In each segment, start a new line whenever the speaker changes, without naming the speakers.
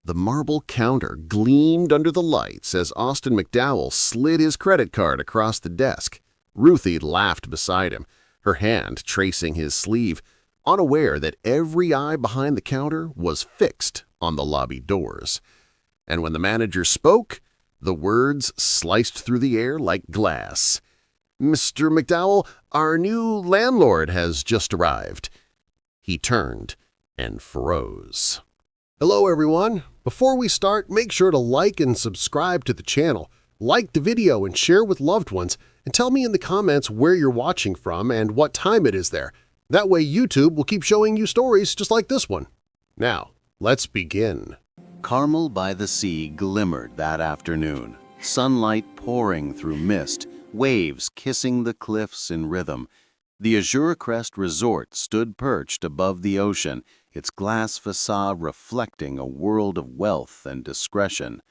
The marble counter gleamed under the lights as Austin McDowell slid his credit card across the desk. Ruthie laughed beside him, her hand tracing his sleeve, unaware that every eye behind the counter was fixed on the lobby doors. And when the manager spoke, the words sliced through the air like glass. "Mr. McDowell, our new landlord has just arrived." He turned and froze. Hello everyone. Before we start, make sure to like and subscribe to the channel. Like the video and share with loved ones, and tell me in the comments where you're watching from and what time it is there. That way YouTube will keep showing you stories just like this one. Now, let's begin.
Carmel-by-the-Sea glimmered that afternoon, sunlight pouring through mist, waves kissing the cliffs in rhythm. The Azure Crest Resort stood perched above the ocean, its glass facade reflecting a world of wealth and discretion.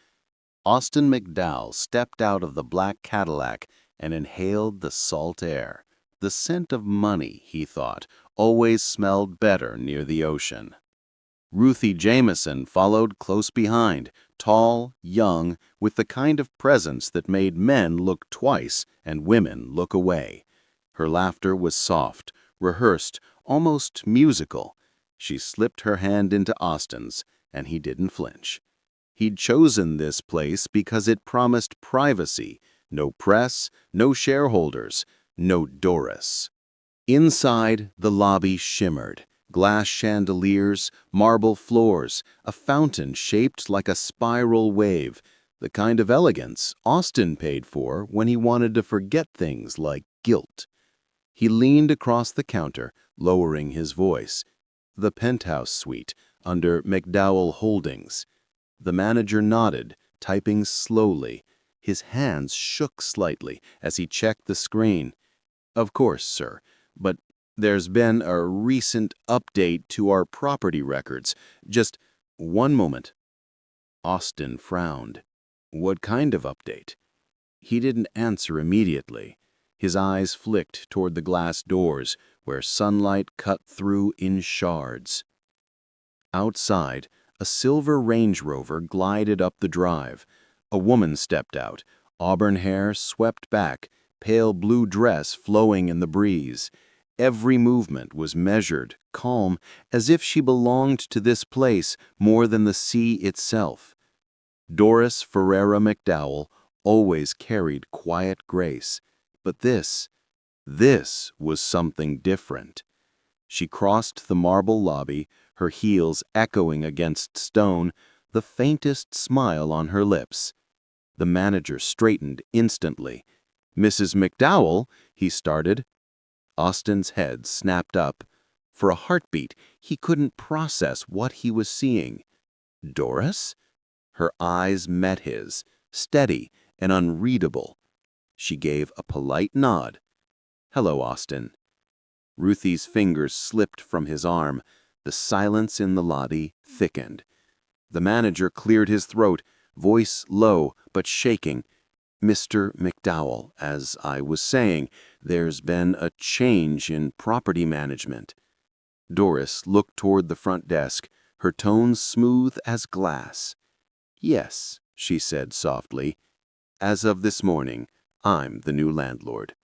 Austin McDowell stepped out of the black Cadillac and inhaled the salt air. The scent of money, he thought, always smelled better near the ocean. Ruthie Jameson followed close behind, tall, young, with the kind of presence that made men look twice and women look away. Her laughter was soft, rehearsed, almost musical. She slipped her hand into Austin's, and he didn't flinch. He'd chosen this place because it promised privacy, no press, no shareholders, no Doris. Inside, the lobby shimmered. Glass chandeliers, marble floors, a fountain shaped like a spiral wave, the kind of elegance Austin paid for when he wanted to forget things like guilt. He leaned across the counter, lowering his voice. The penthouse suite, under McDowell Holdings. The manager nodded, typing slowly. His hands shook slightly as he checked the screen. "Of course, sir, but there's been a recent update to our property records. Just one moment." Austin frowned. What kind of update? He didn't answer immediately. His eyes flicked toward the glass doors, where sunlight cut through in shards. Outside, a silver Range Rover glided up the drive. A woman stepped out, auburn hair swept back, pale blue dress flowing in the breeze. Every movement was measured, calm, as if she belonged to this place more than the sea itself. Doris Ferreira McDowell always carried quiet grace, but this was something different. She crossed the marble lobby, her heels echoing against stone, the faintest smile on her lips. The manager straightened instantly. "Mrs. McDowell," he started. Austin's head snapped up. For a heartbeat, he couldn't process what he was seeing. Doris? Her eyes met his, steady and unreadable. She gave a polite nod. "Hello, Austin." Ruthie's fingers slipped from his arm. The silence in the lobby thickened. The manager cleared his throat, voice low but shaking. "Mr. McDowell, as I was saying, there's been a change in property management." Doris looked toward the front desk, her tone smooth as glass. "Yes," she said softly. "As of this morning, I'm the new landlord."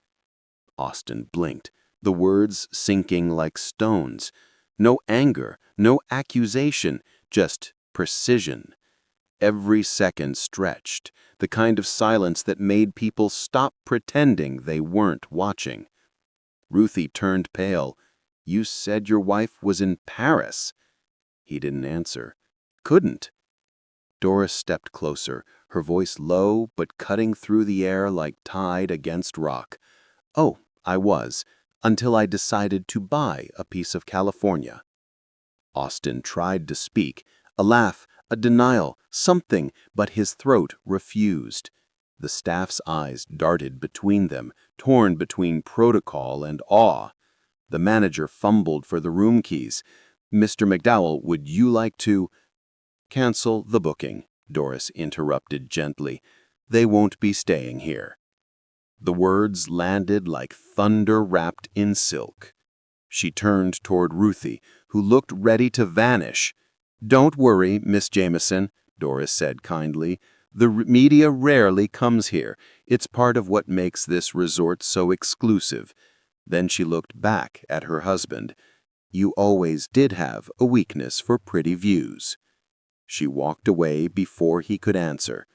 Austin blinked, the words sinking like stones. No anger, no accusation, just precision. Every second stretched, the kind of silence that made people stop pretending they weren't watching. Ruthie turned pale. "You said your wife was in Paris." He didn't answer. Couldn't. Doris stepped closer, her voice low but cutting through the air like tide against rock. "Oh, I was, until I decided to buy a piece of California." Austin tried to speak, a laugh, a denial, something, but his throat refused. The staff's eyes darted between them, torn between protocol and awe. The manager fumbled for the room keys. "Mr. McDowell, would you like to—" "Cancel the booking," Doris interrupted gently. "They won't be staying here." The words landed like thunder wrapped in silk. She turned toward Ruthie, who looked ready to vanish. "Don't worry, Miss Jameson," Doris said kindly. "The media rarely comes here. It's part of what makes this resort so exclusive." Then she looked back at her husband. "You always did have a weakness for pretty views." She walked away before he could answer.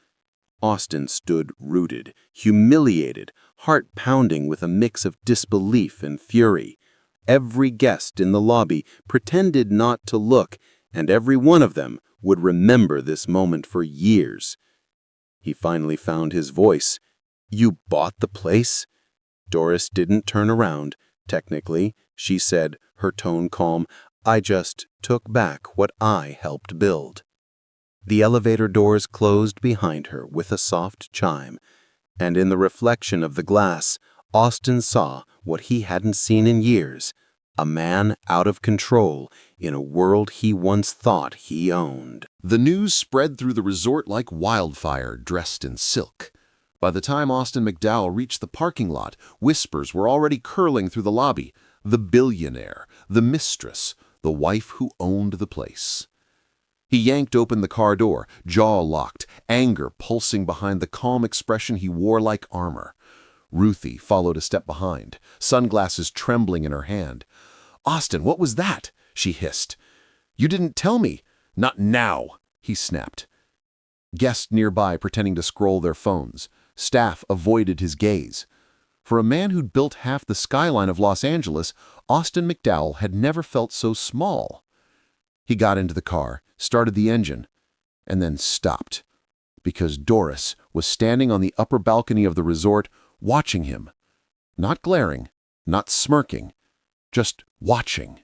Austin stood rooted, humiliated, heart pounding with a mix of disbelief and fury. Every guest in the lobby pretended not to look, and every one of them would remember this moment for years. He finally found his voice. "You bought the place?" Doris didn't turn around. Technically, she said, her tone calm, "I just took back what I helped build." The elevator doors closed behind her with a soft chime, and in the reflection of the glass, Austin saw what he hadn't seen in years, a man out of control in a world he once thought he owned.
The news spread through the resort like wildfire, dressed in silk. By the time Austin McDowell reached the parking lot, whispers were already curling through the lobby. The billionaire, the mistress, the wife who owned the place. He yanked open the car door, jaw locked, anger pulsing behind the calm expression he wore like armor. Ruthie followed a step behind, sunglasses trembling in her hand. "Austin, what was that?" she hissed. "You didn't tell me." "Not now," he snapped. Guests nearby pretending to scroll their phones. Staff avoided his gaze. For a man who'd built half the skyline of Los Angeles, Austin McDowell had never felt so small. He got into the car, started the engine, and then stopped, because Doris was standing on the upper balcony of the resort, watching him. Not glaring, not smirking, just watching.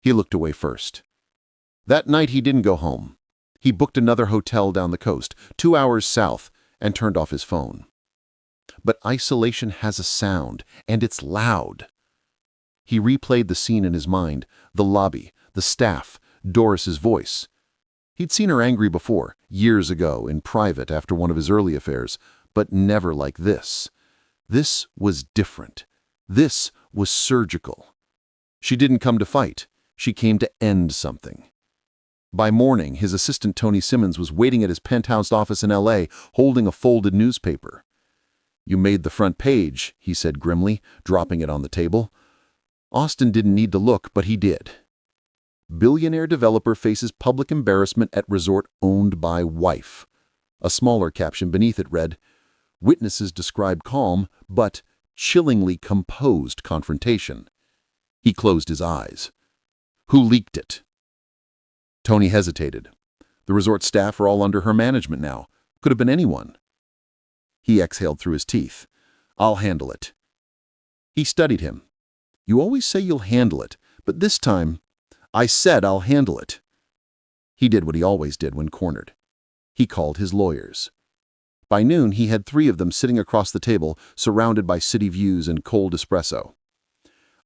He looked away first. That night he didn't go home. He booked another hotel down the coast, 2 hours south, and turned off his phone. But isolation has a sound, and it's loud. He replayed the scene in his mind, the lobby, the staff, Doris's voice. He'd seen her angry before, years ago, in private after one of his early affairs, but never like this. This was different. This was surgical. She didn't come to fight. She came to end something. By morning, his assistant Tony Simmons was waiting at his penthouse office in L.A., holding a folded newspaper. "You made the front page," he said grimly, dropping it on the table. Austin didn't need to look, but he did. "Billionaire developer faces public embarrassment at resort owned by wife." A smaller caption beneath it read, "Witnesses describe calm, but chillingly composed confrontation." He closed his eyes. "Who leaked it?" Tony hesitated. "The resort staff are all under her management now. Could have been anyone." He exhaled through his teeth. "I'll handle it." He studied him. "You always say you'll handle it, but this time, I said I'll handle it." He did what he always did when cornered. He called his lawyers. By noon, he had 3 of them sitting across the table, surrounded by city views and cold espresso.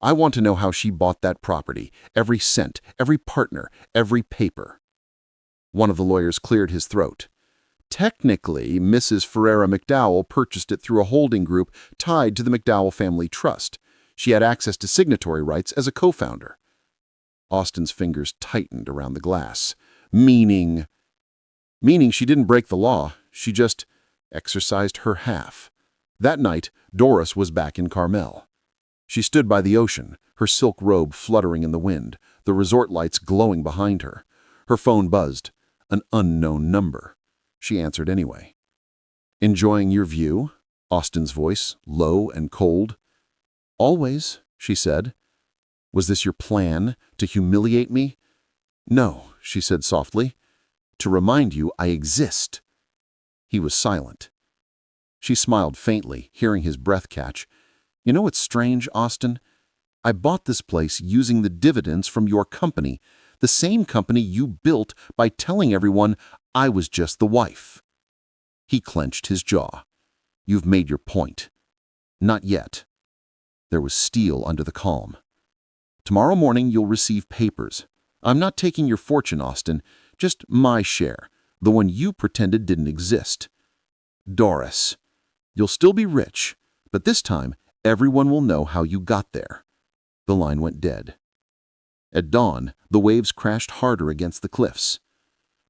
"I want to know how she bought that property, every cent, every partner, every paper." One of the lawyers cleared his throat. "Technically, Mrs. Ferreira McDowell purchased it through a holding group tied to the McDowell Family Trust. She had access to signatory rights as a co-founder." Austin's fingers tightened around the glass. Meaning she didn't break the law. She just exercised her half. That night, Doris was back in Carmel. She stood by the ocean, her silk robe fluttering in the wind, the resort lights glowing behind her. Her phone buzzed. An unknown number. She answered anyway. "Enjoying your view?" Austin's voice, low and cold. "Always," she said. "Was this your plan, to humiliate me?" "No," she said softly. "To remind you I exist." He was silent. She smiled faintly, hearing his breath catch. "You know what's strange, Austin? I bought this place using the dividends from your company, the same company you built by telling everyone I was just the wife." He clenched his jaw. "You've made your point." "Not yet." There was steel under the calm. "Tomorrow morning you'll receive papers. I'm not taking your fortune, Austin, just my share, the one you pretended didn't exist. Doris, you'll still be rich, but this time everyone will know how you got there." The line went dead.
At dawn, the waves crashed harder against the cliffs.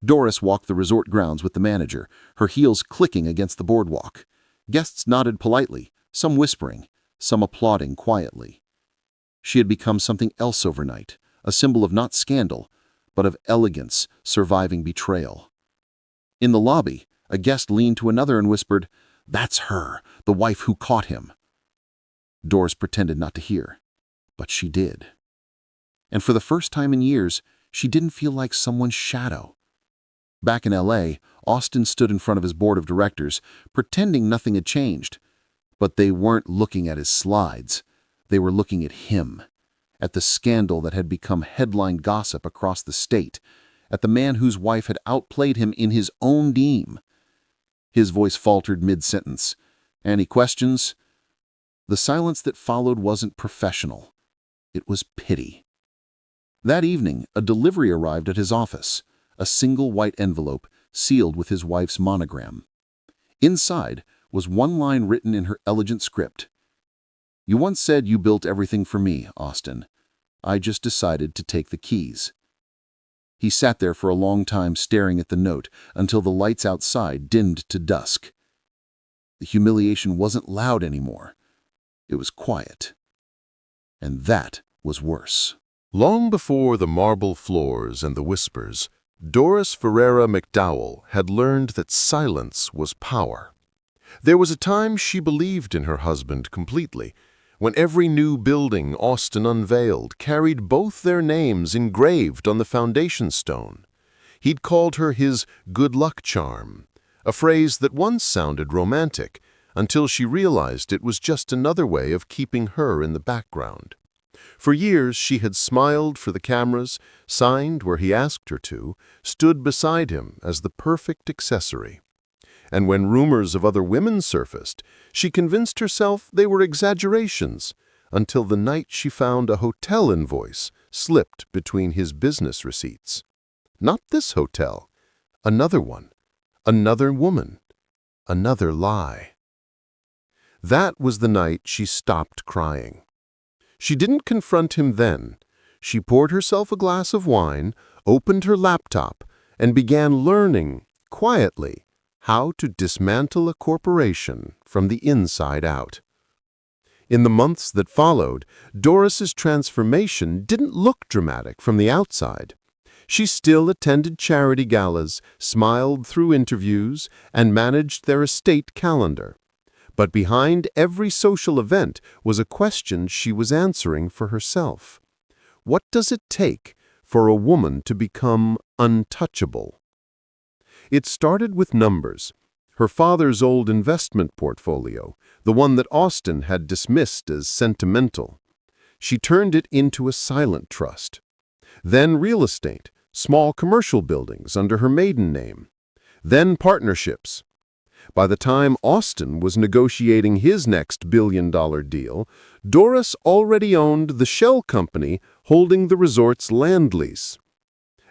Doris walked the resort grounds with the manager, her heels clicking against the boardwalk. Guests nodded politely, some whispering, some applauding quietly. She had become something else overnight, a symbol of not scandal, but of elegance surviving betrayal. In the lobby, a guest leaned to another and whispered, "That's her, the wife who caught him." Doris pretended not to hear, but she did. And for the first time in years, she didn't feel like someone's shadow. Back in LA, Austin stood in front of his board of directors, pretending nothing had changed. But they weren't looking at his slides. They were looking at him, at the scandal that had become headline gossip across the state, at the man whose wife had outplayed him in his own game. His voice faltered mid-sentence. "Any questions?" The silence that followed wasn't professional. It was pity. That evening, a delivery arrived at his office, a single white envelope sealed with his wife's monogram. Inside was one line written in her elegant script. "You once said you built everything for me, Austin. I just decided to take the keys." He sat there for a long time staring at the note until the lights outside dimmed to dusk. The humiliation wasn't loud anymore. It was quiet. And that was worse.
Long before the marble floors and the whispers, Doris Ferreira McDowell had learned that silence was power. There was a time she believed in her husband completely, when every new building Austin unveiled carried both their names engraved on the foundation stone. He'd called her his good luck charm, a phrase that once sounded romantic, until she realized it was just another way of keeping her in the background. For years she had smiled for the cameras, signed where he asked her to, stood beside him as the perfect accessory. And when rumors of other women surfaced, she convinced herself they were exaggerations, until the night she found a hotel invoice slipped between his business receipts. Not this hotel, another one, another woman, another lie. That was the night she stopped crying. She didn't confront him then. She poured herself a glass of wine, opened her laptop, and began learning, quietly, how to dismantle a corporation from the inside out. In the months that followed, Doris's transformation didn't look dramatic from the outside. She still attended charity galas, smiled through interviews, and managed their estate calendar. But behind every social event was a question she was answering for herself. What does it take for a woman to become untouchable? It started with numbers. Her father's old investment portfolio, the one that Austin had dismissed as sentimental. She turned it into a silent trust. Then real estate, small commercial buildings under her maiden name. Then partnerships. By the time Austin was negotiating his next billion-dollar deal, Doris already owned the shell company holding the resort's land lease.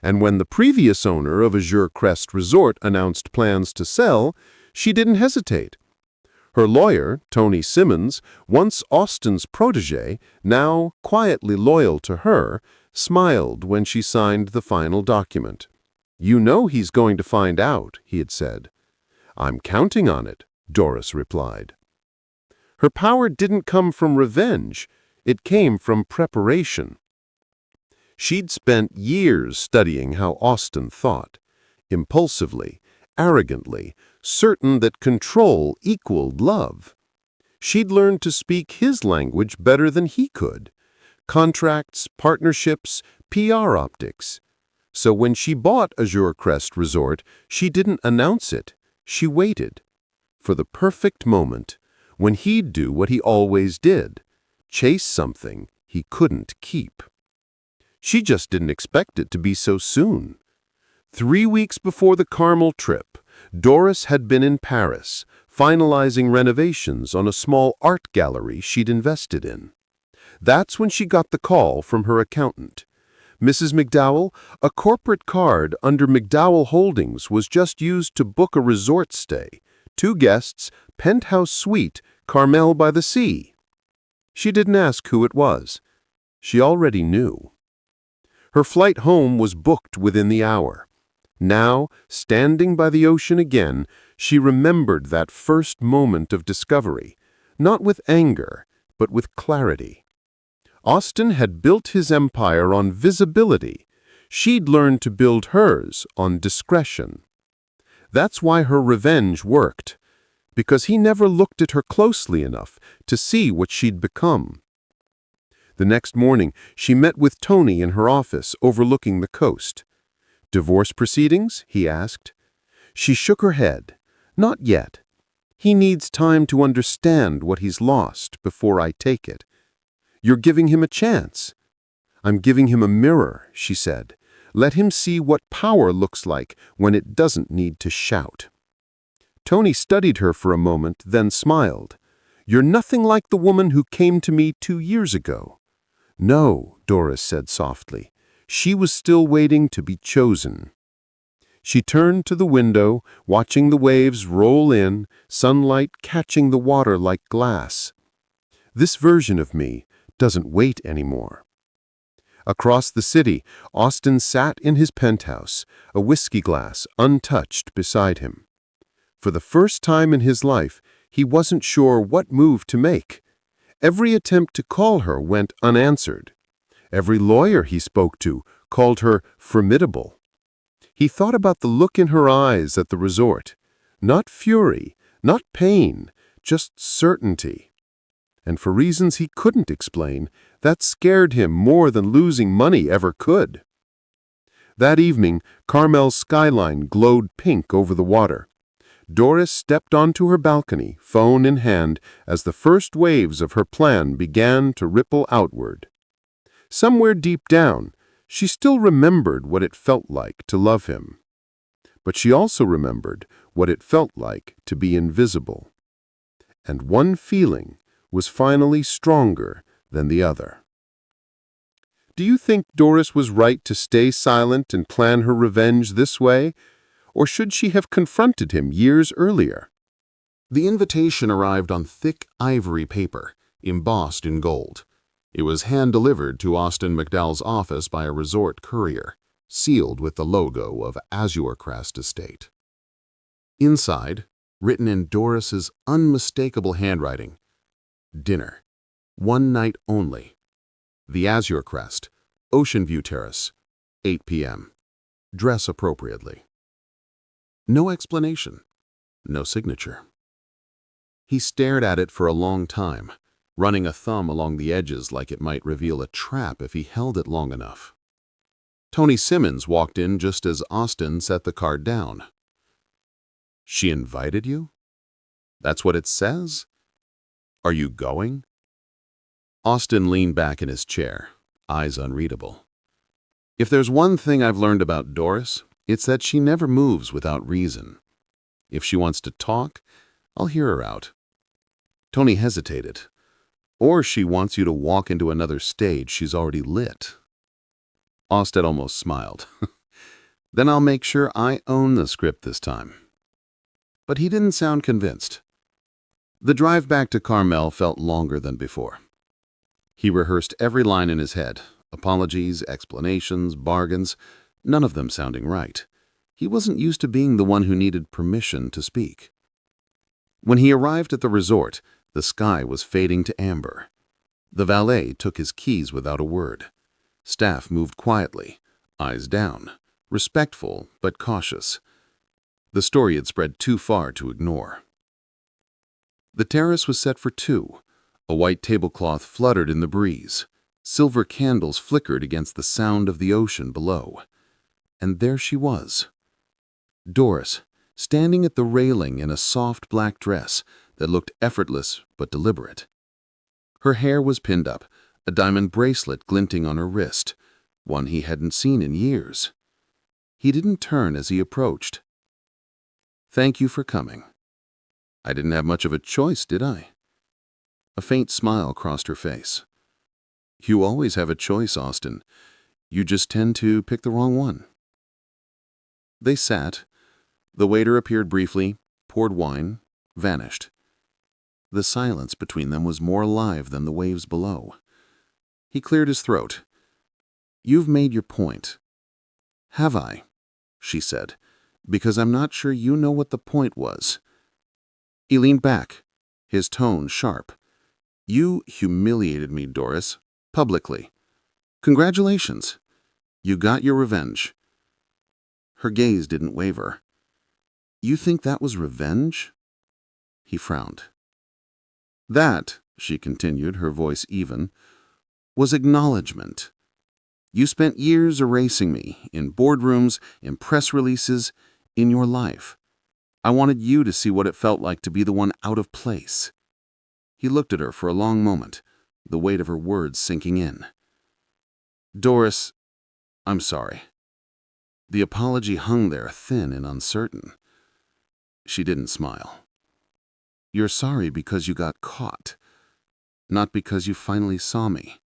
And when the previous owner of Azure Crest Resort announced plans to sell, she didn't hesitate. Her lawyer, Tony Simmons, once Austin's protege, now quietly loyal to her, smiled when she signed the final document. "You know he's going to find out," he had said. "I'm counting on it," Doris replied. Her power didn't come from revenge. It came from preparation. She'd spent years studying how Austin thought, impulsively, arrogantly, certain that control equaled love. She'd learned to speak his language better than he could. Contracts, partnerships, PR optics. So when she bought Azure Crest Resort, she didn't announce it. She waited for the perfect moment when he'd do what he always did, chase something he couldn't keep. She just didn't expect it to be so soon. 3 weeks before the Carmel trip, Doris had been in Paris, finalizing renovations on a small art gallery she'd invested in. That's when she got the call from her accountant. "Mrs. McDowell, a corporate card under McDowell Holdings was just used to book a resort stay. 2 guests, penthouse suite, Carmel-by-the-Sea." She didn't ask who it was. She already knew.
Her flight home was booked within the hour. Now, standing by the ocean again, she remembered that first moment of discovery, not with anger, but with clarity. Austin had built his empire on visibility. She'd learned to build hers on discretion. That's why her revenge worked, because he never looked at her closely enough to see what she'd become. The next morning, she met with Tony in her office overlooking the coast. "Divorce proceedings?" he asked. She shook her head. "Not yet. He needs time to understand what he's lost before I take it." "You're giving him a chance." "I'm giving him a mirror," she said. "Let him see what power looks like when it doesn't need to shout." Tony studied her for a moment, then smiled. "You're nothing like the woman who came to me 2 years ago." "No," Doris said softly. She was still waiting to be chosen. She turned to the window, watching the waves roll in, sunlight catching the water like glass. "This version of me doesn't wait anymore." Across the city, Austin sat in his penthouse, a whiskey glass untouched beside him. For the first time in his life, he wasn't sure what move to make. Every attempt to call her went unanswered. Every lawyer he spoke to called her formidable. He thought about the look in her eyes at the resort. Not fury, not pain, just certainty. And for reasons he couldn't explain, that scared him more than losing money ever could. That evening, Carmel's skyline glowed pink over the water. Doris stepped onto her balcony, phone in hand, as the first waves of her plan began to ripple outward. Somewhere deep down, she still remembered what it felt like to love him. But she also remembered what it felt like to be invisible. And one feeling was finally stronger than the other. Do you think Doris was right to stay silent and plan her revenge this way? Or should she have confronted him years earlier?
The invitation arrived on thick ivory paper, embossed in gold. It was hand-delivered to Austin McDowell's office by a resort courier, sealed with the logo of Azure Crest Estate. Inside, written in Doris's unmistakable handwriting, "Dinner. 1 night only. The Azure Crest, Ocean View Terrace, 8 p.m. Dress appropriately." No explanation. No signature. He stared at it for a long time, running a thumb along the edges like it might reveal a trap if he held it long enough. Tony Simmons walked in just as Austin set the card down. "She invited you? That's what it says? Are you going?" Austin leaned back in his chair, eyes unreadable. "If there's one thing I've learned about Doris, it's that she never moves without reason. If she wants to talk, I'll hear her out." Tony hesitated. "Or she wants you to walk into another stage she's already lit." Austin almost smiled. "Then I'll make sure I own the script this time." But he didn't sound convinced. The drive back to Carmel felt longer than before. He rehearsed every line in his head, apologies, explanations, bargains, none of them sounding right. He wasn't used to being the one who needed permission to speak. When he arrived at the resort, the sky was fading to amber. The valet took his keys without a word. Staff moved quietly, eyes down, respectful but cautious. The story had spread too far to ignore. The terrace was set for 2. A white tablecloth fluttered in the breeze. Silver candles flickered against the sound of the ocean below. And there she was. Doris, standing at the railing in a soft black dress that looked effortless but deliberate. Her hair was pinned up, a diamond bracelet glinting on her wrist, one he hadn't seen in years. He didn't turn as he approached. "Thank you for coming. I didn't have much of a choice, did I?" A faint smile crossed her face. "You always have a choice, Austin. You just tend to pick the wrong one." They sat. The waiter appeared briefly, poured wine, vanished. The silence between them was more alive than the waves below. He cleared his throat.
You've made your point. Have I? She said, because I'm not sure you know what the point was. He leaned back, his tone sharp. You humiliated me, Doris, publicly. Congratulations. You got your revenge. Her gaze didn't waver. You think that was revenge? He frowned. That, she continued, her voice even, was acknowledgement. You spent years erasing me, in boardrooms, in press releases, in your life. I wanted you to see what it felt like to be the one out of place. He looked at her for a long moment, the weight of her words sinking in. Doris, I'm sorry. The apology hung there, thin and uncertain. She didn't smile. You're sorry because you got caught, not because you finally saw me.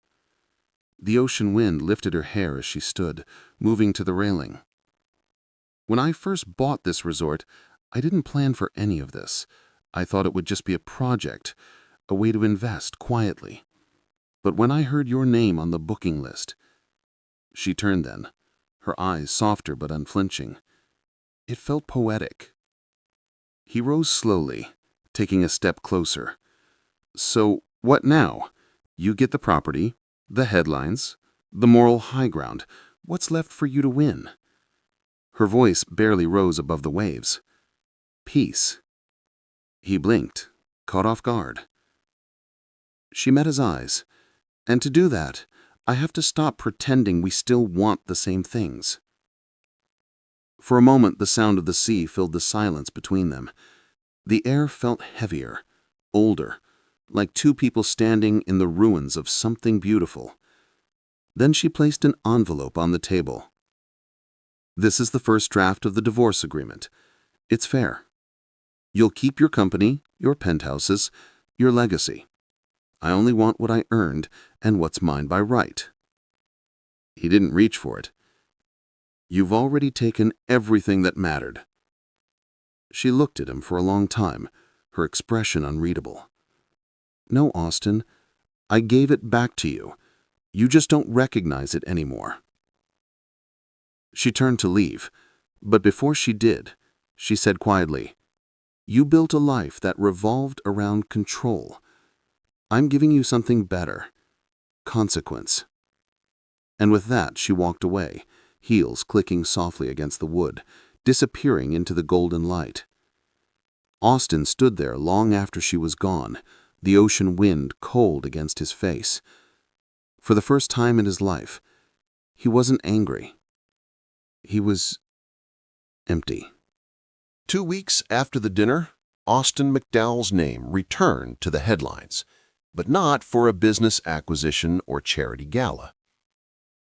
The ocean wind lifted her hair as she stood, moving to the railing. When I first bought this resort, I didn't plan for any of this. I thought it would just be a project, a way to invest quietly. But when I heard your name on the booking list... She turned then, her eyes softer but unflinching. It felt poetic. He rose slowly, taking a step closer. So, what now? You get the property, the headlines, the moral high ground. What's left for you to win? Her voice barely rose above the waves. Peace. He blinked, caught off guard. She met his eyes. And to do that, I have to stop pretending we still want the same things. For a moment, the sound of the sea filled the silence between them. The air felt heavier, older, like two people standing in the ruins of something beautiful. Then she placed an envelope on the table. This is the first draft of the divorce agreement. It's fair. You'll keep your company, your penthouses, your legacy. I only want what I earned and what's mine by right. He didn't reach for it. You've already taken everything that mattered. She looked at him for a long time, her expression unreadable. No, Austin, I gave it back to you. You just don't recognize it anymore. She turned to leave, but before she did, she said quietly, You built a life that revolved around control. I'm giving you something better. Consequence. And with that, she walked away, heels clicking softly against the wood, disappearing into the golden light. Austin stood there long after she was gone, the ocean wind cold against his face. For the first time in his life, he wasn't angry. He was empty.
2 weeks after the dinner, Austin McDowell's name returned to the headlines, but not for a business acquisition or charity gala.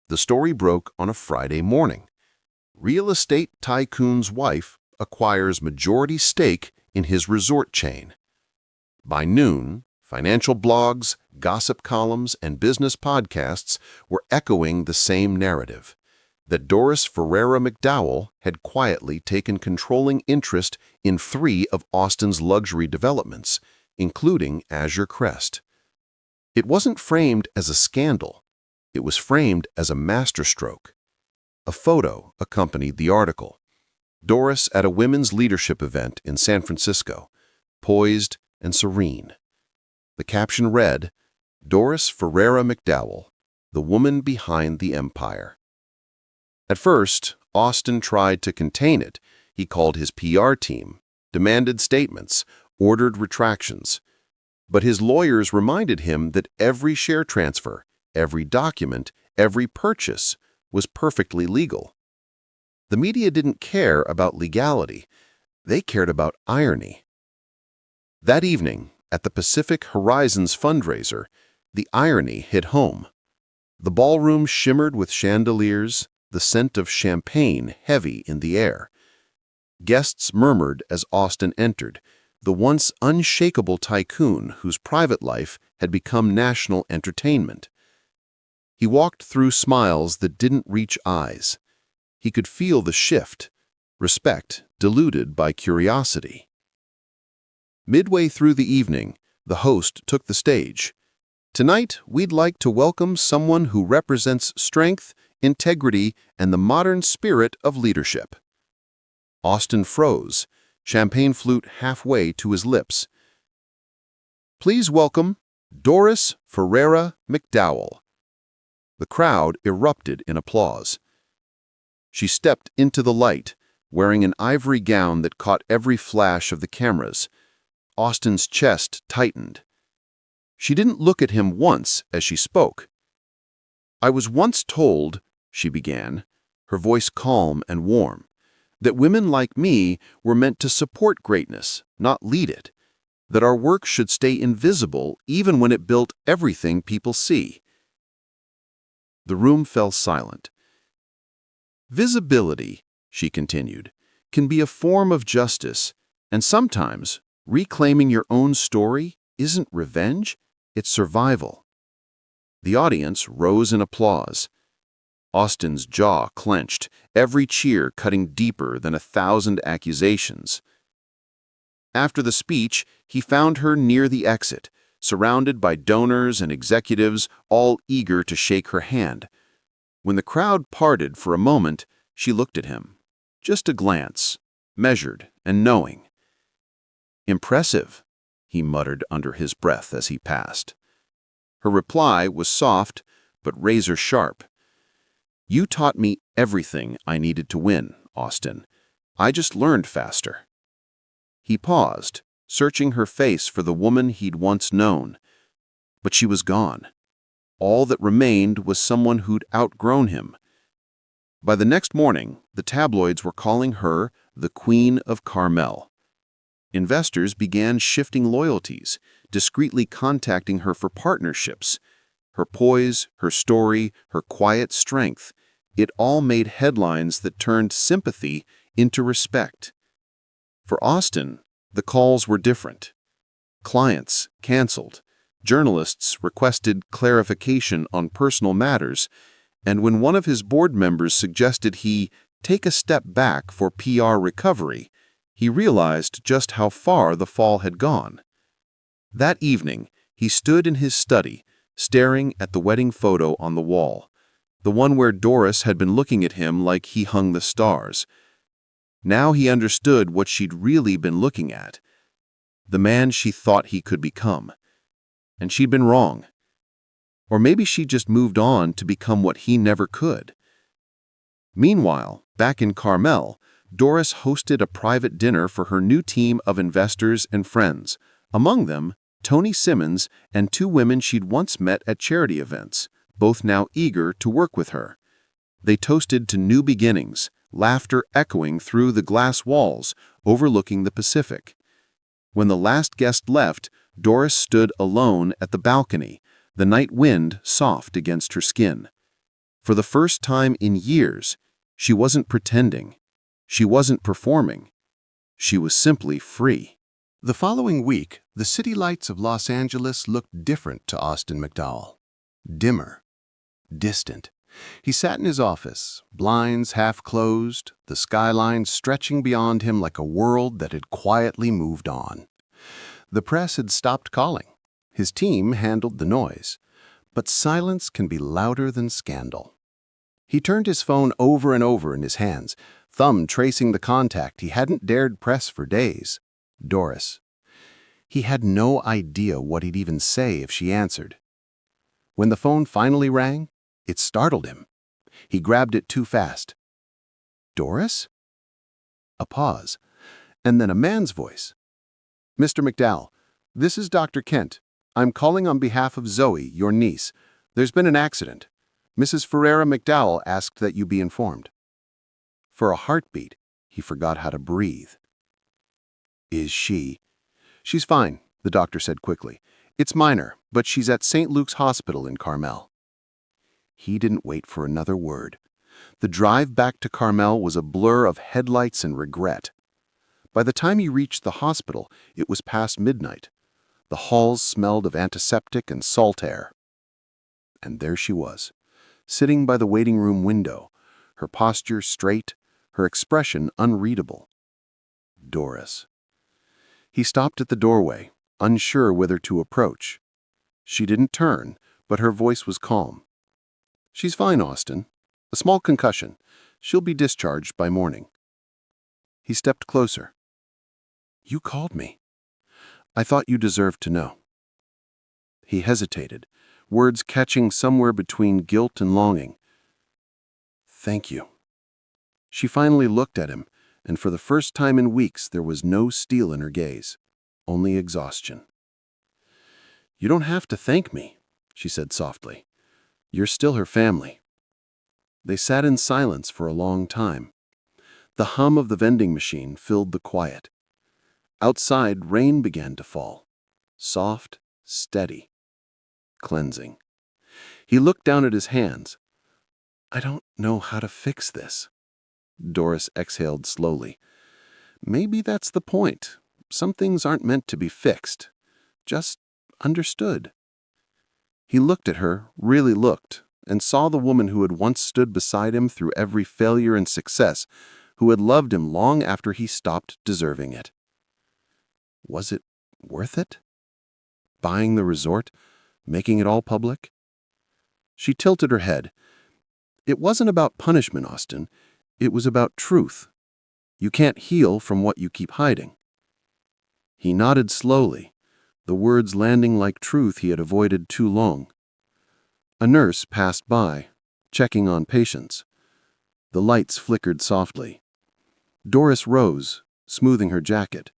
The story broke on a Friday morning. Real estate tycoon's wife acquires majority stake in his resort chain. By noon, financial blogs, gossip columns, and business podcasts were echoing the same narrative, that Doris Ferreira McDowell had quietly taken controlling interest in 3 of Austin's luxury developments, including Azure Crest. It wasn't framed as a scandal. It was framed as a masterstroke. A photo accompanied the article. Doris at a women's leadership event in San Francisco, poised and serene. The caption read, Doris Ferreira McDowell, the woman behind the empire. At first, Austin tried to contain it. He called his PR team, demanded statements, ordered retractions. But his lawyers reminded him that every share transfer, every document, every purchase was perfectly legal. The media didn't care about legality. They cared about irony. That evening, at the Pacific Horizons fundraiser, the irony hit home. The ballroom shimmered with chandeliers, the scent of champagne heavy in the air. Guests murmured as Austin entered, the once unshakable tycoon whose private life had become national entertainment. He walked through smiles that didn't reach eyes. He could feel the shift, respect diluted by curiosity. Midway through the evening, the host took the stage. Tonight, we'd like to welcome someone who represents strength,
integrity, and the modern spirit of leadership. Austin froze, champagne flute halfway to his lips. Please welcome Doris Ferreira McDowell. The crowd erupted in applause. She stepped into the light, wearing an ivory gown that caught every flash of the cameras. Austin's chest tightened. She didn't look at him once as she spoke. I was once told, she began, her voice calm and warm, that women like me were meant to support greatness, not lead it, that our work should stay invisible even when it built everything people see. The room fell silent. Visibility, she continued, can be a form of justice, and sometimes reclaiming your own story isn't revenge, it's survival. The audience rose in applause. Austin's jaw clenched, every cheer cutting deeper than 1,000 accusations. After the speech, he found her near the exit, surrounded by donors and executives, all eager to shake her hand. When the crowd parted for a moment, she looked at him. Just a glance, measured and knowing. Impressive, he muttered under his breath as he passed. Her reply was soft, but razor-sharp. You taught me everything I needed to win, Austin. I just learned faster. He paused, searching her face for the woman he'd once known. But she was gone. All that remained was someone who'd outgrown him. By the next morning, the tabloids were calling her the Queen of Carmel. Investors began shifting loyalties, discreetly contacting her for partnerships. Her poise, her story, her quiet strength, it all made headlines that turned sympathy into respect. For Austin, the calls were different. Clients canceled, journalists requested clarification on personal matters, and when one of his board members suggested he take a step back for PR recovery, he realized just how far the fall had gone. That evening, he stood in his study, staring at the wedding photo on the wall, the one where Doris had been looking at him like he hung the stars. Now he understood what she'd really been looking at, the man she thought he could become. And she'd been wrong. Or maybe she just moved on to become what he never could. Meanwhile, back in Carmel, Doris hosted a private dinner for her new team of investors and friends, among them Tony Simmons and 2 women she'd once met at charity events, both now eager to work with her. They toasted to new beginnings, laughter echoing through the glass walls overlooking the Pacific. When the last guest left, Doris stood alone at the balcony, the night wind soft against her skin. For the first time in years, she wasn't pretending. She wasn't performing. She was simply free.
The following week, the city lights of Los Angeles looked different to Austin McDowell. Dimmer. Distant. He sat in his office, blinds half closed, the skyline stretching beyond him like a world that had quietly moved on. The press had stopped calling. His team handled the noise. But silence can be louder than scandal. He turned his phone over and over in his hands, thumb tracing the contact he hadn't dared press for days. Doris. He had no idea what he'd even say if she answered. When the phone finally rang, it startled him. He grabbed it too fast. Doris? A pause, and then a man's voice. Mr. McDowell, this is Dr. Kent. I'm calling on behalf of Zoe, your niece. There's been an accident. Mrs. Ferreira McDowell asked that you be informed. For a heartbeat, he forgot how to breathe. Is she? She's fine, the doctor said quickly. It's minor, but she's at St. Luke's Hospital in Carmel. He didn't wait for another word. The drive back to Carmel was a blur of headlights and regret. By the time he reached the hospital, it was past midnight. The halls smelled of antiseptic and salt air. And there she was, sitting by the waiting room window, her posture straight, her expression unreadable. Doris. He stopped at the doorway, unsure whether to approach. She didn't turn, but her voice was calm. She's fine, Austin.
A small concussion. She'll be discharged by morning." He stepped closer. "You called me. I thought you deserved to know." He hesitated, words catching somewhere between guilt and longing. "Thank you." She finally looked at him, and for the first time in weeks there was no steel in her gaze, only exhaustion. "You don't have to thank me," she said softly. "You're still her family." They sat in silence for a long time. The hum of the vending machine filled the quiet. Outside, rain began to fall. Soft, steady, cleansing. He looked down at his hands. "I don't know how to fix this." Doris exhaled slowly. "Maybe that's the point. Some things aren't meant to be fixed, just understood." He looked at her, really looked, and saw the woman who had once stood beside him through every failure and success, who had loved him long after he stopped deserving it. Was it worth it? Buying the resort? Making it all public? She tilted her head. "It wasn't about punishment, Austin. It was about truth. You can't heal from what you keep hiding." He nodded slowly, the words landing like truth he had avoided too long. A nurse passed by, checking on patients. The lights flickered softly. Doris rose, smoothing her jacket.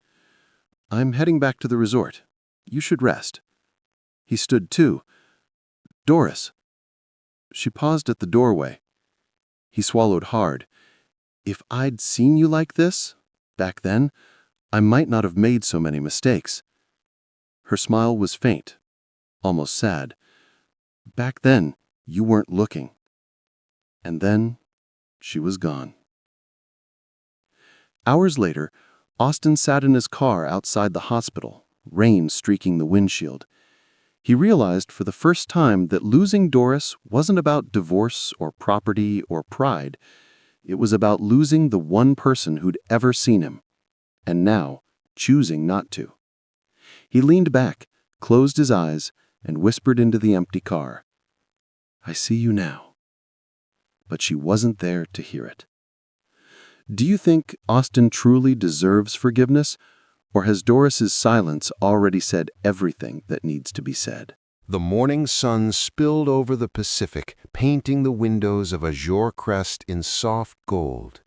"I'm heading back to the resort. You should rest." He stood too. "Doris." She paused at the doorway. He swallowed hard. "If I'd seen you like this, back then, I might not have made so many mistakes." Her smile was faint, almost sad. "Back then, you weren't looking." And then, she was gone. Hours later, Austin sat in his car outside the hospital, rain streaking the windshield. He realized for the first time that losing Doris wasn't about divorce or property or pride. It was about losing the one person who'd ever seen him, and now choosing not to. He leaned back, closed his eyes, and whispered into the empty car, "I see you now." But she wasn't there to hear it. Do you think Austin truly deserves forgiveness, or has Doris's silence already said everything that needs to be said?
The morning sun spilled over the Pacific, painting the windows of azure crest in soft gold.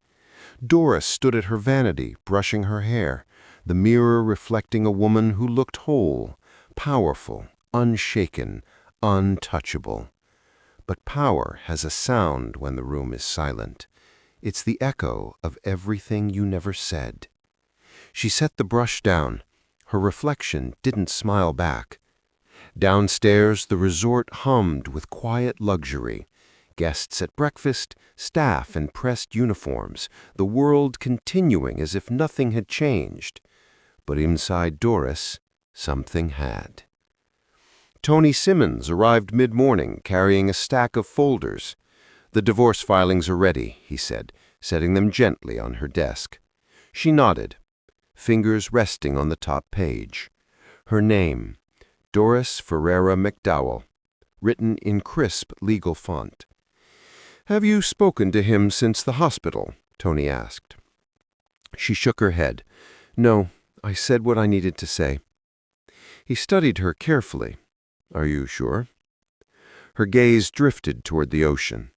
Doris stood at her vanity, brushing her hair, the mirror reflecting a woman who looked whole, powerful, unshaken, untouchable. But power has a sound when the room is silent. It's the echo of everything you never said. She set the brush down. Her reflection didn't smile back. Downstairs, the resort hummed with quiet luxury. Guests at breakfast, staff in pressed uniforms, the world continuing as if nothing had changed. But inside Doris, something had. Tony Simmons arrived mid-morning carrying a stack of folders. "The divorce filings are ready," he said, setting them gently on her desk. She nodded, fingers resting on the top page. Her name, Doris Ferreira McDowell, written in crisp legal font. "Have you spoken to him since the hospital?" Tony asked. She shook her head. "No, I said what I needed to say." He studied her carefully. "Are you sure?" Her gaze drifted toward the ocean.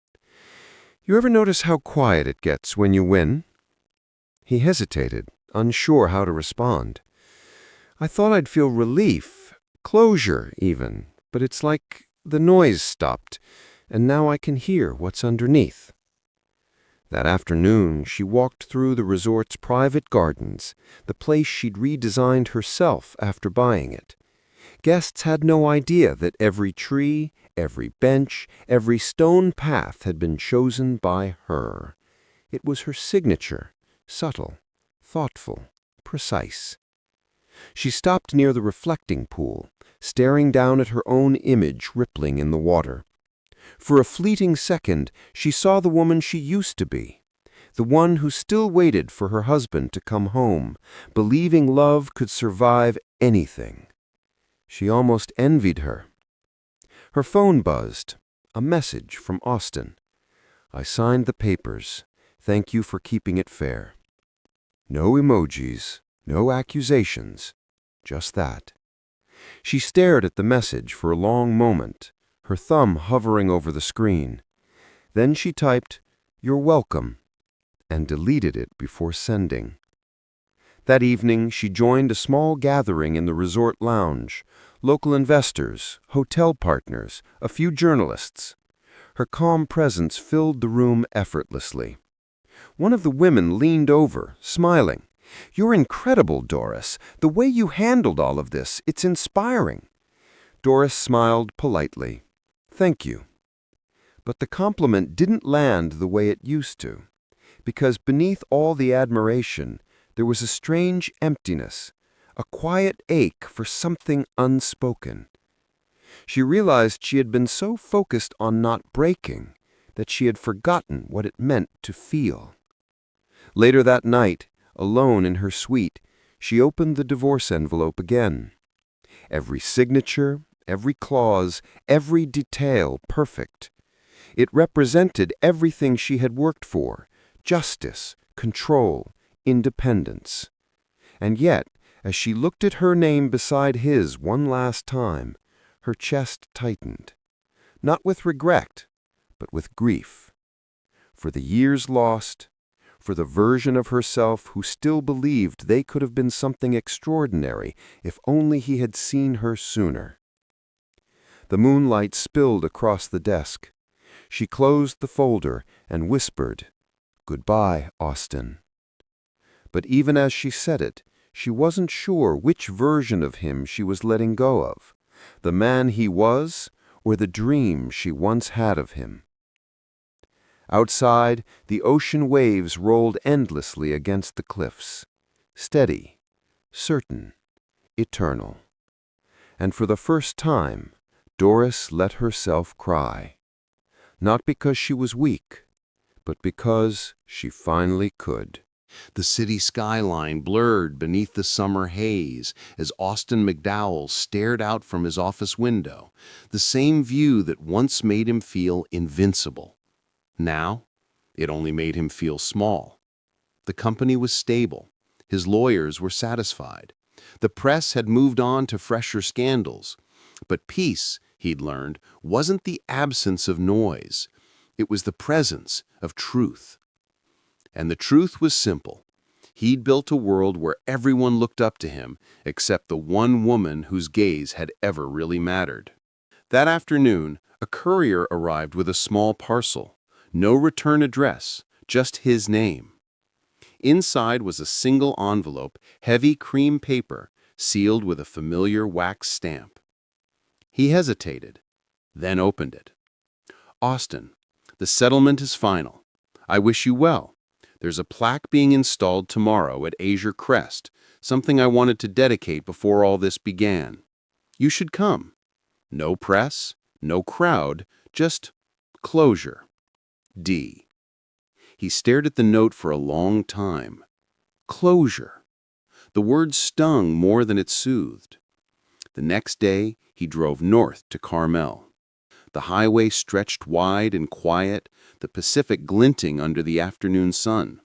"You ever notice how quiet it gets when you win?" He hesitated, unsure how to respond. "I thought I'd feel relief, closure even, but it's like the noise stopped, and now I can hear what's underneath." That afternoon, she walked through the resort's private gardens, the place she'd redesigned herself after buying it. Guests had no idea that every tree, every bench, every stone path had been chosen by her. It was her signature, subtle, thoughtful, precise. She stopped near the reflecting pool, staring down at her own image rippling in the water. For a fleeting second, she saw the woman she used to be, the one who still waited for her husband to come home, believing love could survive anything. She almost envied her. Her phone buzzed, a message from Austin.
I signed the papers. Thank you for keeping it fair. No emojis, no accusations, just that. She stared at the message for a long moment, her thumb hovering over the screen. Then she typed, "You're welcome," and deleted it before sending. That evening, she joined a small gathering in the resort lounge. Local investors, hotel partners, a few journalists. Her calm presence filled the room effortlessly. One of the women leaned over, smiling. "You're incredible, Doris. The way you handled all of this, it's inspiring." Doris smiled politely. "Thank you." But the compliment didn't land the way it used to, because beneath all the admiration, there was a strange emptiness, a quiet ache for something unspoken. She realized she had been so focused on not breaking that she had forgotten what it meant to feel. Later that night, alone in her suite, she opened the divorce envelope again. Every signature, every clause, every detail perfect. It represented everything she had worked for: justice, control, independence. And yet, as she looked at her name beside his one last time, her chest tightened. Not with regret, but with grief. For the years lost, for the version of herself who still believed they could have been something extraordinary if only he had seen her sooner. The moonlight spilled across the desk. She closed the folder and whispered, "Goodbye, Austin." But even as she said it, she wasn't sure which version of him she was letting go of, the man he was or the dream she once had of him. Outside, the ocean waves rolled endlessly against the cliffs, steady, certain, eternal. And for the first time, Doris let herself cry. Not because she was weak, but because she finally could.
The city skyline blurred beneath the summer haze as Austin McDowell stared out from his office window, the same view that once made him feel invincible. Now, it only made him feel small. The company was stable. His lawyers were satisfied. The press had moved on to fresher scandals. But peace, he'd learned, wasn't the absence of noise. It was the presence of truth. And the truth was simple. He'd built a world where everyone looked up to him, except the one woman whose gaze had ever really mattered. That afternoon, a courier arrived with a small parcel. No return address, just his name. Inside was a single envelope, heavy cream paper, sealed with a familiar wax stamp. He hesitated, then opened it. "Austin, the settlement is final. I wish you well. There's a plaque being installed tomorrow at Azure Crest, something I wanted to dedicate before all this began. You should come. No press, no crowd, just closure. D." He stared at the note for a long time. Closure. The word stung more than it soothed. The next day, he drove north to Carmel. The highway stretched wide and quiet, the Pacific glinting under the afternoon sun.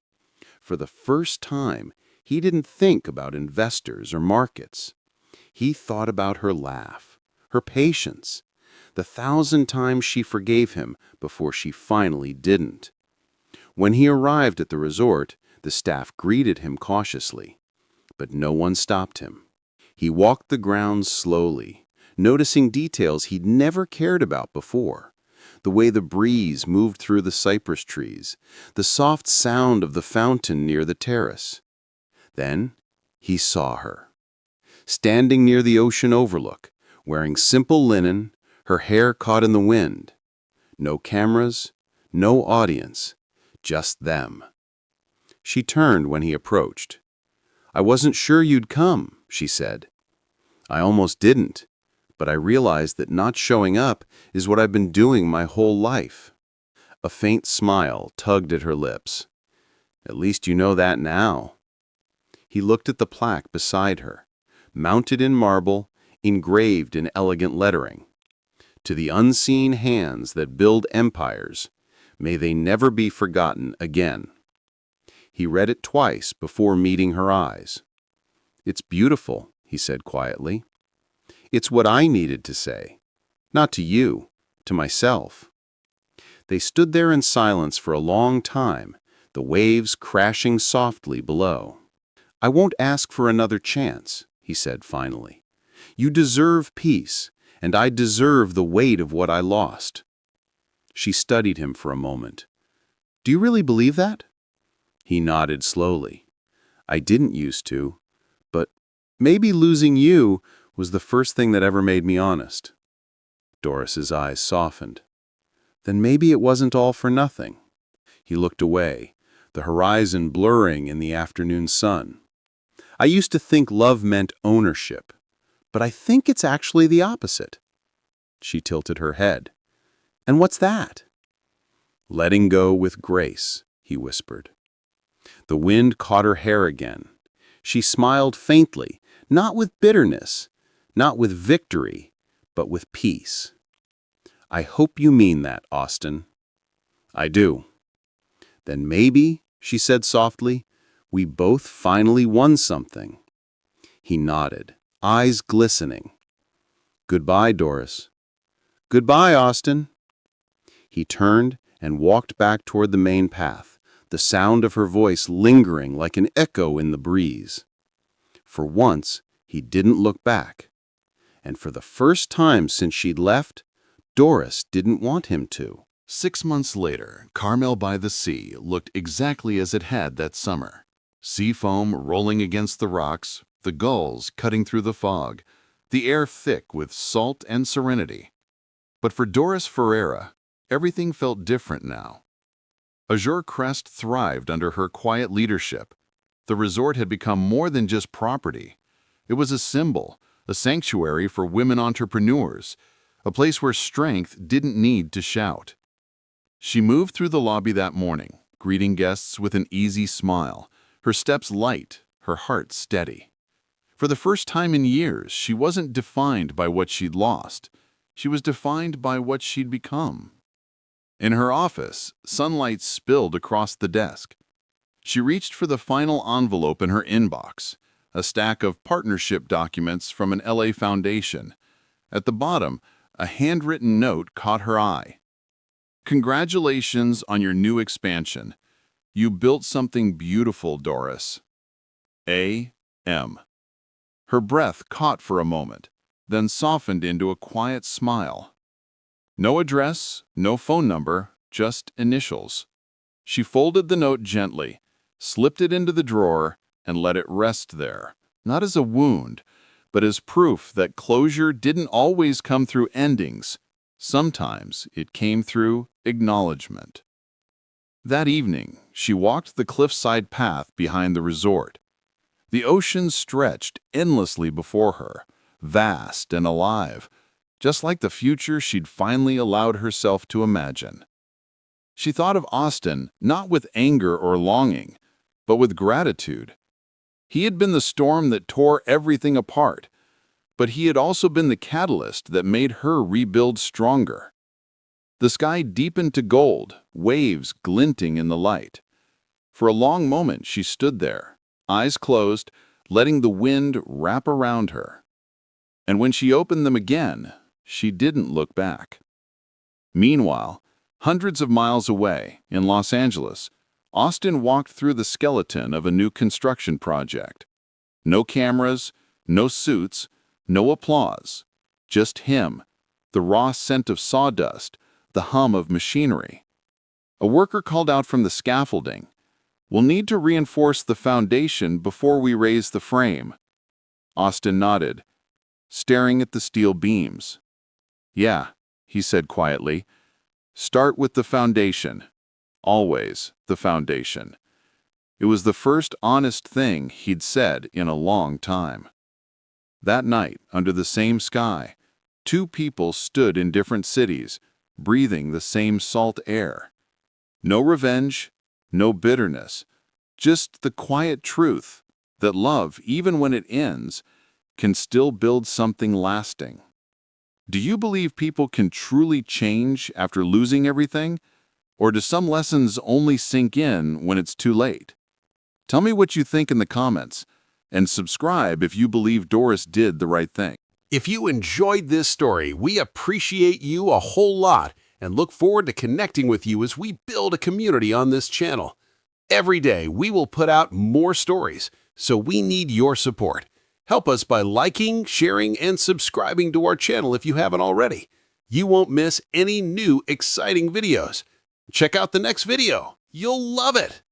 For the first time, he didn't think about investors or markets. He thought about her laugh, her patience, the 1,000 times she forgave him before she finally didn't. When he arrived at the resort, the staff greeted him cautiously, but no one stopped him. He walked the grounds slowly, noticing details he'd never cared about before. The way the breeze moved through the cypress trees, the soft sound of the fountain near the terrace. Then he saw her, standing near the ocean overlook, wearing simple linen, her hair caught in the wind. No cameras, no audience, just them. She turned when he approached. "I wasn't sure you'd come," she said. "I almost didn't, but I realized that not showing up is what I've been doing my whole life." A faint smile tugged at her lips. "At least you know that now." He looked at the plaque beside her, mounted in marble, engraved in elegant lettering. "To the unseen hands that build empires, May they never be forgotten again. He read it twice before meeting her eyes. "It's beautiful," he said quietly. "It's what I needed to say. Not to you, to myself." They stood there in silence for a long time, the waves crashing softly below. "I won't ask for another chance," he said finally. "You deserve peace, and I deserve the weight of what I lost." She studied him for a moment. "Do you really believe that?" He nodded slowly. "I didn't used to, but maybe losing you was the first thing that ever made me honest." Doris's eyes softened. "Then maybe it wasn't all for nothing." He looked away, the horizon blurring in the afternoon sun. "I used to think love meant ownership, but I think it's actually the opposite." She tilted her head. "And what's that?" "Letting go with grace," he whispered. The wind caught her hair again. She smiled faintly, not with bitterness, not with victory, but with peace. "I hope you mean that, Austin." "I do." "Then maybe," she said softly, "we both finally won something." He nodded, eyes glistening. "Goodbye, Doris." "Goodbye, Austin." He turned and walked back toward the main path, the sound of her voice lingering like an echo in the breeze. For once, he didn't look back. And for the first time since she'd left, Doris didn't want him to.
6 months later, Carmel-by-the-Sea looked exactly as it had that summer. Sea foam rolling against the rocks, the gulls cutting through the fog, the air thick with salt and serenity. But for Doris Ferreira, everything felt different now. Azure Crest thrived under her quiet leadership. The resort had become more than just property. It was a symbol, a sanctuary for women entrepreneurs, a place where strength didn't need to shout. She moved through the lobby that morning, greeting guests with an easy smile, her steps light, her heart steady. For the first time in years, she wasn't defined by what she'd lost. She was defined by what she'd become. In her office, sunlight spilled across the desk. She reached for the final envelope in her inbox, a stack of partnership documents from an LA foundation. At the bottom, a handwritten note caught her eye. "Congratulations on your new expansion. You built something beautiful, Doris. A.M." Her breath caught for a moment, then softened into a quiet smile. No address, no phone number, just initials. She folded the note gently, slipped it into the drawer, and let it rest there, not as a wound, but as proof that closure didn't always come through endings. Sometimes it came through acknowledgement. That evening, she walked the cliffside path behind the resort. The ocean stretched endlessly before her, vast and alive, just like the future she'd finally allowed herself to imagine. She thought of Austin not with anger or longing, but with gratitude. He had been the storm that tore everything apart, but he had also been the catalyst that made her rebuild stronger. The sky deepened to gold, waves glinting in the light. For a long moment she stood there, eyes closed, letting the wind wrap around her. And when she opened them again, she didn't look back. Meanwhile, hundreds of miles away, in Los Angeles, Austin walked through the skeleton of a new construction project. No cameras, no suits, no applause. Just him, the raw scent of sawdust, the hum of machinery. A worker called out from the scaffolding, "We'll need to reinforce the foundation before we raise the frame." Austin nodded, staring at the steel beams. "Yeah," he said quietly, "start with the foundation. Always the foundation." It was the first honest thing he'd said in a long time. That night, under the same sky, two people stood in different cities, breathing the same salt air. No revenge, no bitterness, just the quiet truth that love, even when it ends, can still build something lasting. Do you believe people can truly change after losing everything?
Or do some lessons only sink in when it's too late? Tell me what you think in the comments, and subscribe if you believe Doris did the right thing.
If you enjoyed this story, we appreciate you a whole lot and look forward to connecting with you as we build a community on this channel. Every day, we will put out more stories, so we need your support. Help us by liking, sharing, and subscribing to our channel if you haven't already. You won't miss any new exciting videos. Check out the next video. You'll love it!